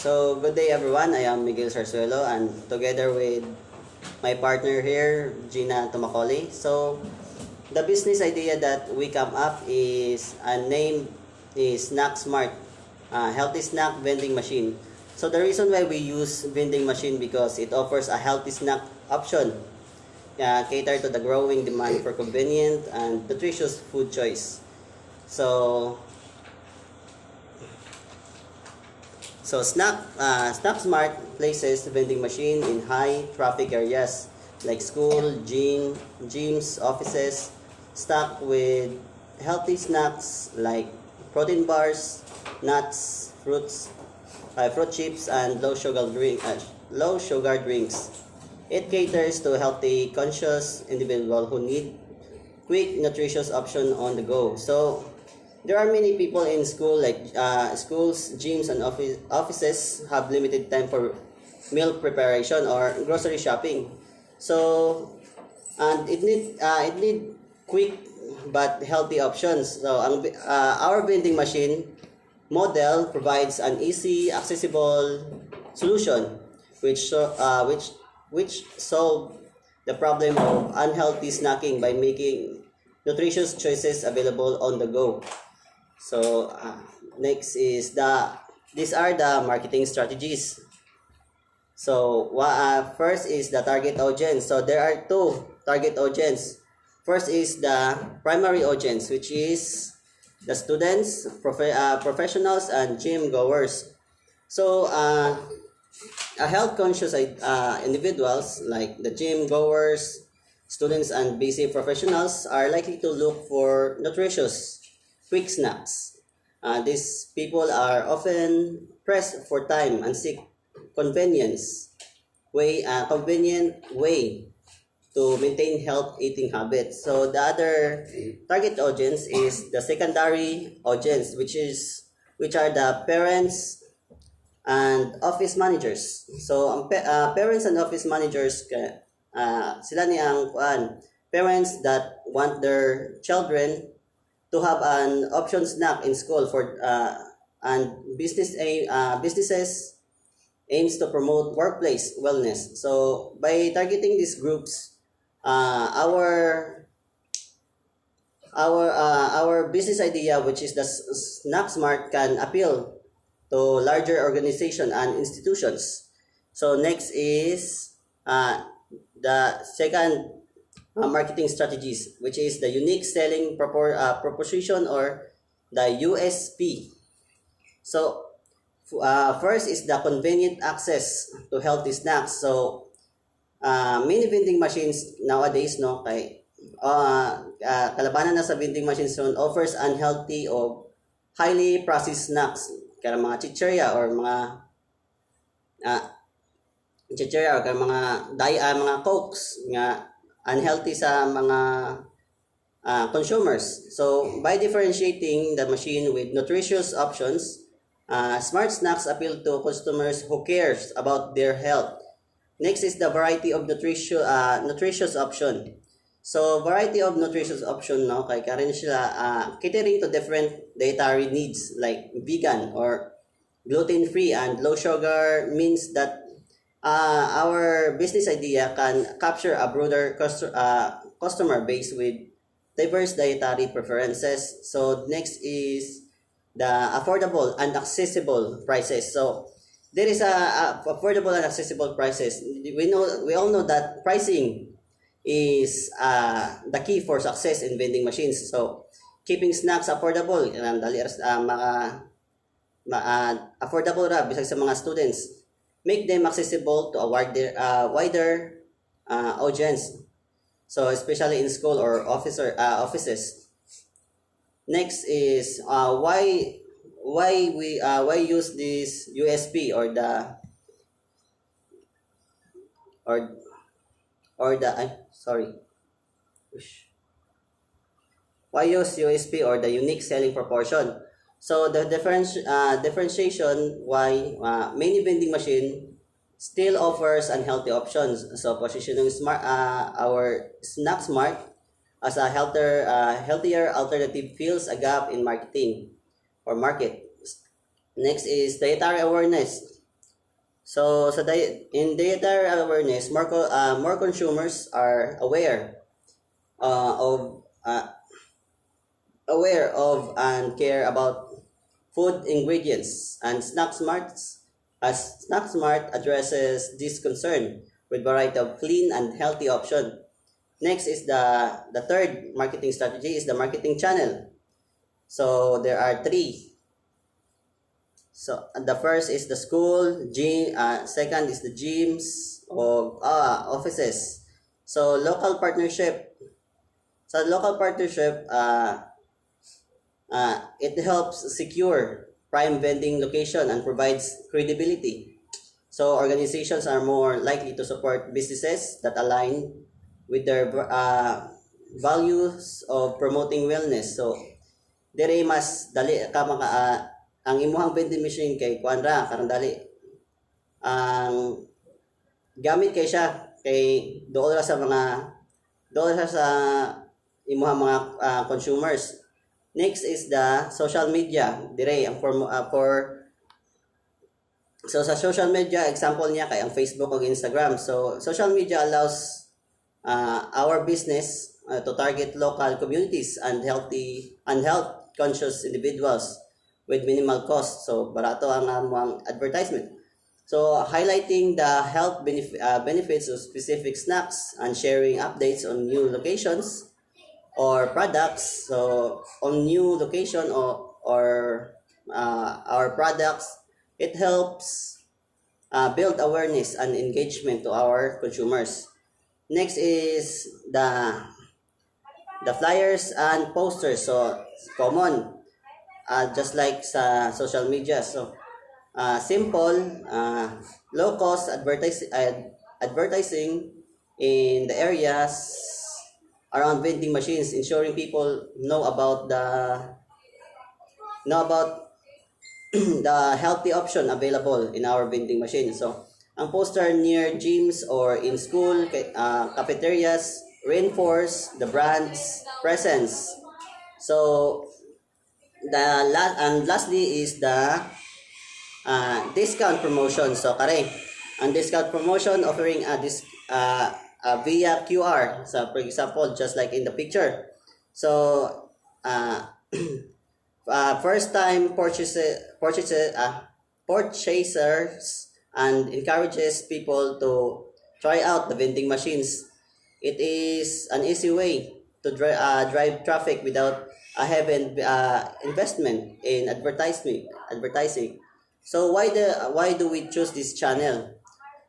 So, good day everyone. I am Miguel Sarsuelo and together with my partner here, Gina Tumakoli. So, the business idea that we come up is a name is Snack Smart, healthy snack vending machine. So, the reason why we use vending machine because it offers a healthy snack option, cater to the growing demand for convenient and nutritious food choice. So, Snack Smart places vending machine in high traffic areas like school, gyms, offices, stocked with healthy snacks like protein bars, nuts, fruit chips, and low sugar drinks. It caters to healthy conscious individual who need quick nutritious option on the go. So there are many people in school, like schools, gyms, and offices have limited time for meal preparation or grocery shopping. So, and it need quick but healthy options. So, our vending machine model provides an easy, accessible solution, which solve the problem of unhealthy snacking by making nutritious choices available on the go. So next is these are the marketing strategies. So first is the target audience. So there are two target audience. First is the primary audience, which is the students, professionals, and gym goers. So a health conscious individuals like the gym goers, students, and busy professionals are likely to look for nutritious quick snacks. These people are often pressed for time and seek convenient way to maintain health eating habits. So the other target audience is the secondary audience, which are the parents and office managers. So parents and office managers sila ni ang parents that want their children to have an option snack in school for and businesses aims to promote workplace wellness. So by targeting these groups, our business idea, which is the Snack Smart, can appeal to larger organization and institutions. So next is the second marketing strategies, which is the unique selling proposition or the USP. So first is the convenient access to healthy snacks. So many vending machines nowadays, no, kalabanan na sa vending machines noon offers unhealthy or highly processed snacks, kaya mga chicheria or mga mga cokes nga unhealthy sa mga consumers. So by differentiating the machine with nutritious options, smart snacks appeal to customers who cares about their health. Next is the variety of nutritious option. So variety of nutritious option, no, kay karon sila catering to different dietary needs like vegan or gluten free and low sugar, means that our business idea can capture a broader customer base with diverse dietary preferences. So next is the affordable and accessible prices. So there is a affordable and accessible prices. We all know that pricing is the key for success in vending machines. So keeping snacks affordable, dali affordable ra bisag sa mga students, make them accessible to a wider audience. So especially in school or offices. Next is why use this USP or the sorry. Why use USP or the unique selling proportion? So the differentiation why many vending machine still offers unhealthy options. So positioning our Snack Smart as a healthier alternative fills a gap in marketing or market. Next is dietary awareness. So in dietary awareness, more consumers are uh, of uh, aware of and care about food ingredients, and Snack Smart addresses this concern with variety of clean and healthy option. Next is the third marketing strategy is the marketing channel. So there are three. So the first is the school, gym. Second is the gyms or offices. So local partnership. Sa local partnership, it helps secure prime vending location and provides credibility. So organizations are more likely to support businesses that align with their values of promoting wellness. So dire mas dali ka ang imuhang vending machine kay kuan ra karang dali ang gamit kay siya kay dool ra sa imuhang mga consumers. Next is the social media. Dire ang for so sa social media example niya kay ang Facebook o Instagram. So social media allows our business to target local communities and health conscious individuals with minimal cost. So barato ang among advertisement. So highlighting the benefits of specific snacks and sharing updates on new locations or products. So on new location or our products, it helps build awareness and engagement to our consumers. Next is the flyers and posters. So common, just like sa social media. So simple, low cost advertising in the areas around vending machines, ensuring people know about the healthy option available in our vending machine. So, ang poster near gyms or in school, cafeterias reinforce the brand's presence. So, lastly is the discount promotion. So, ang discount promotion offering via QR. So, for example, just like in the picture. So, first time purchasers and encourages people to try out the vending machines. It is an easy way to drive traffic without a heavy investment in advertising. So why do we choose this channel?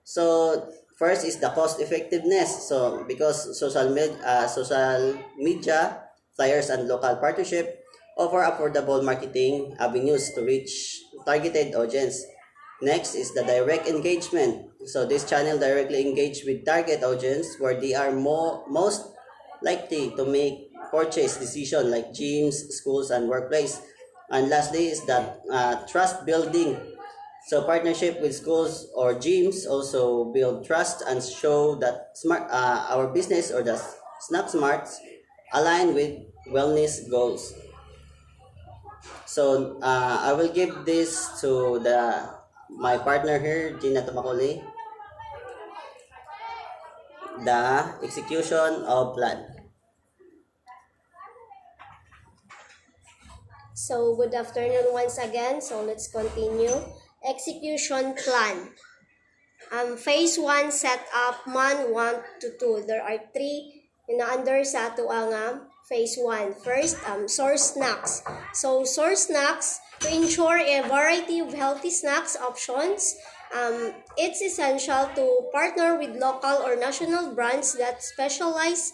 So first is the cost effectiveness. So because social media, flyers and local partnership offer affordable marketing avenues to reach targeted audience. Next is the direct engagement. So this channel directly engage with target audience where they are most likely to make purchase decision like gyms, schools, and workplace. And lastly is that trust building. So partnership with schools or gyms also build trust and show that our business or the Snack Smarts align with wellness goals. So I will give this to my partner here, Gina Tumakuli, the execution of plan. So, good afternoon once again. So, let's continue. Execution plan. Phase 1, set up month 1 to 2. There are 3 under sa ato ang phase 1. First, source snacks. So, source snacks, to ensure a variety of healthy snacks options, it's essential to partner with local or national brands that specialize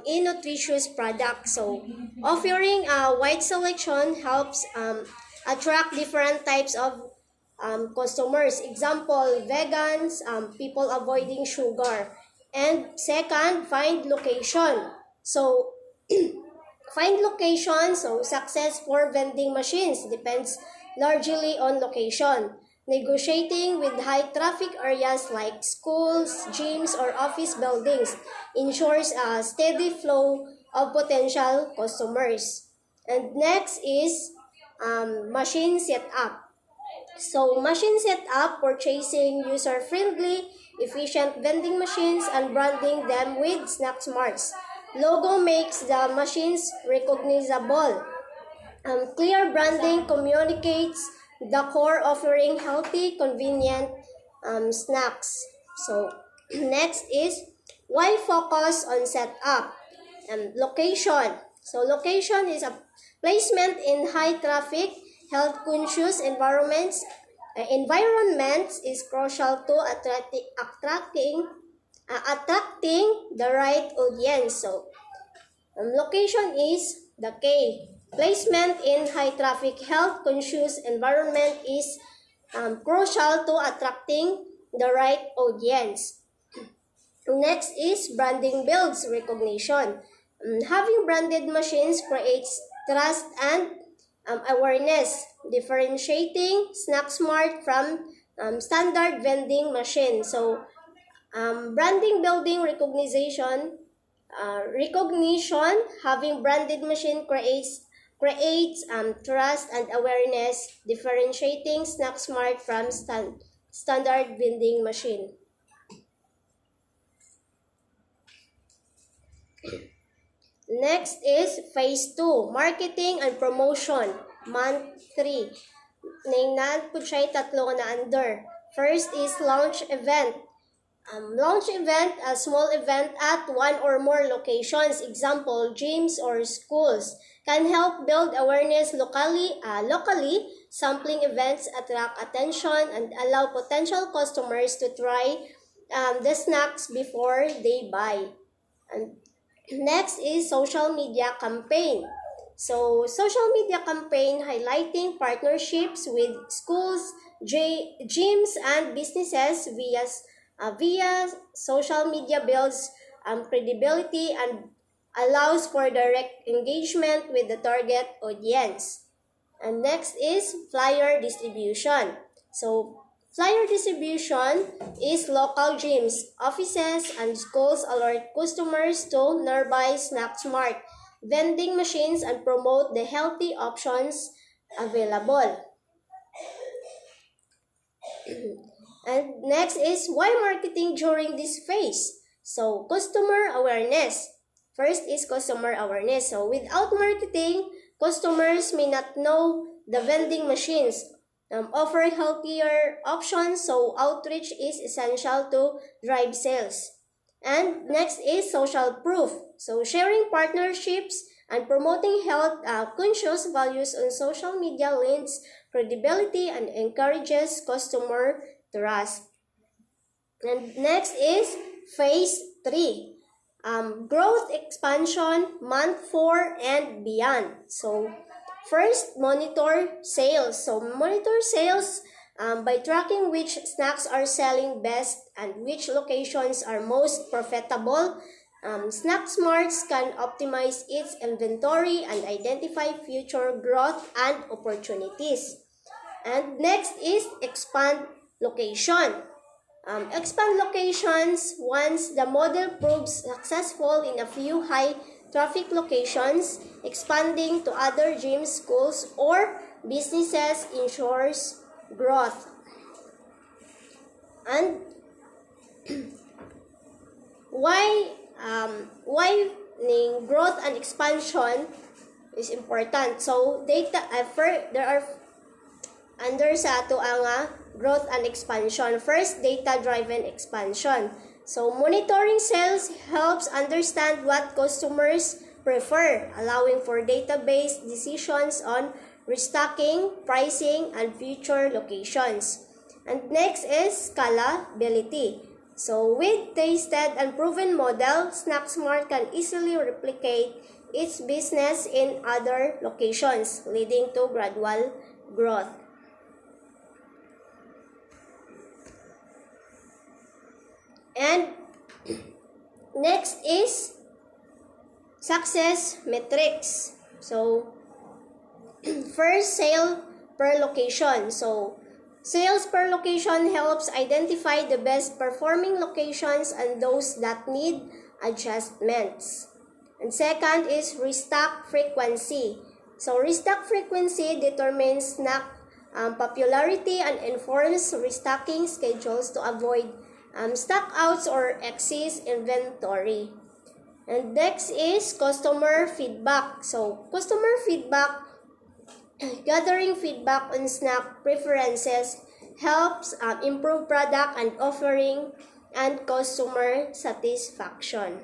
in nutritious products. So, offering a wide selection helps attract different types of customers. Example, vegans, people avoiding sugar. And second, find location. So, find location. So, success for vending machines depends largely on location. Negotiating with high traffic areas like schools, gyms, or office buildings ensures a steady flow of potential customers. And next is machine setup. So, machine setup, purchasing user-friendly, efficient vending machines, and branding them with Snack Smarts. Logo makes the machines recognizable. Clear branding communicates the core, offering healthy, convenient snacks. So, next is why focus on setup. Location. So, location is a placement in high traffic, health conscious environments. Environments is crucial to attracting the right audience. So, location is the K. Placement in high traffic, health conscious environment is crucial to attracting the right audience. Next is branding builds recognition. Having branded machines creates trust and awareness, differentiating Snack Smart from standard vending machine. So, branding building recognition, having branded machine creates trust and awareness, differentiating Snack Smart from standard vending machine. Next is phase 2, marketing and promotion, month 3. Ningnan po siya tatlo na under. First is launch event. Launch event, a small event at one or more locations, example, gyms or schools, can help build awareness locally. Sampling events attract attention and allow potential customers to try the snacks before they buy. And next is social media campaign. So, social media campaign highlighting partnerships with schools, gyms, and businesses via social media builds credibility and allows for direct engagement with the target audience. And next is flyer distribution. So, flyer distribution is local gyms, offices, and schools alert customers to nearby Snack Smart vending machines and promote the healthy options available. And next is why marketing during this phase. So, customer awareness. First is customer awareness. So, without marketing, customers may not know the vending machines offer healthier options, so outreach is essential to drive sales. And next is social proof. So, sharing partnerships and promoting health conscious values on social media lends credibility and encourages customer trust. And next is phase 3. Growth expansion, month 4 and beyond. So, first, monitor sales. So, monitor sales by tracking which snacks are selling best and which locations are most profitable. Snack Smarts can optimize its inventory and identify future growth and opportunities. And next is expand location. Expand locations once the model proves successful in a few high traffic locations. Expanding to other gyms, schools, or businesses ensures growth. And why growth and expansion is important. So, there are under sa ato ang growth and expansion. First, data-driven expansion. So, monitoring sales helps understand what customers prefer, allowing for database decisions on restocking, pricing, and future locations. And next is scalability. So, with tested and proven model, Snack Smart can easily replicate its business in other locations, leading to gradual growth. And next is success metrics. So, first, sale per location. So, sales per location helps identify the best performing locations and those that need adjustments. And second is restock frequency. So, restock frequency determines snack popularity, and informs restocking schedules to avoid stockouts or excess inventory. And next is customer feedback. So, customer feedback, gathering feedback on snack preferences helps improve product and offering and customer satisfaction.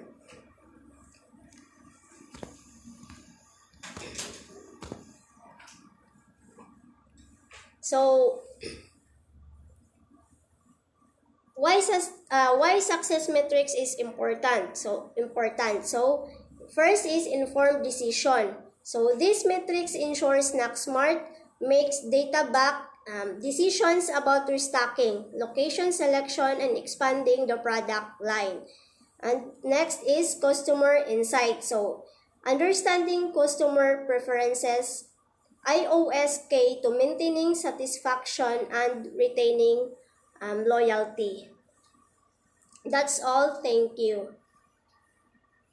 So, why success metrics is important? So, first is informed decision. So, this metrics ensures SnackSmart makes data-backed decisions about restocking, location selection, and expanding the product line. And next is customer insight. So, understanding customer preferences, IOSK to maintaining satisfaction and retaining loyalty. That's all. Thank you.